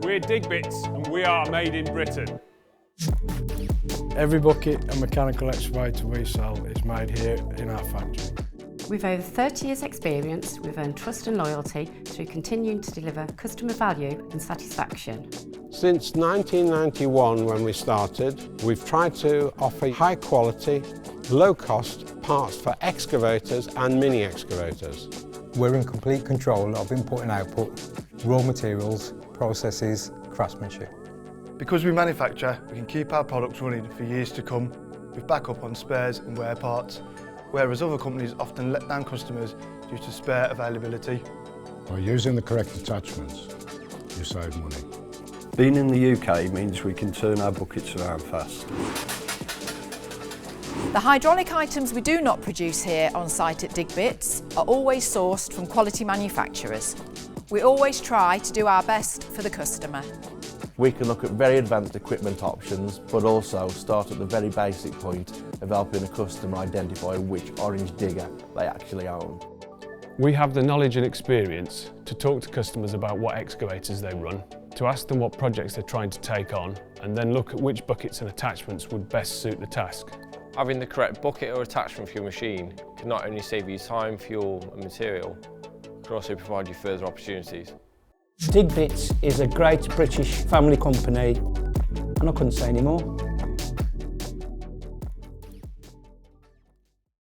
We're DIGBITS and we are made in Britain. Every bucket and mechanical excavator we sell is made here in our factory. With over 30 years' experience, we've earned trust and loyalty through continuing to deliver customer value and satisfaction. Since 1991, when we started, we've tried to offer high quality, low cost parts for excavators and mini excavators. We're in complete control of input and output, raw materials, processes, craftsmanship. Because we manufacture, we can keep our products running for years to come with backup on spares and wear parts, whereas other companies often let down customers due to spare availability. By using the correct attachments, you save money. Being in the UK means we can turn our buckets around fast. The hydraulic items we do not produce here on site at DIGBITS are always sourced from quality manufacturers. We always try to do our best for the customer. We can look at very advanced equipment options, but also start at the very basic point of helping a customer identify which orange digger they actually own. We have the knowledge and experience to talk to customers about what excavators they run, to ask them what projects they're trying to take on, and then look at which buckets and attachments would best suit the task. Having the correct bucket or attachment for your machine can not only save you time, fuel and material, it can also provide you further opportunities. DIGBITS is a great British family company, and I couldn't say any more.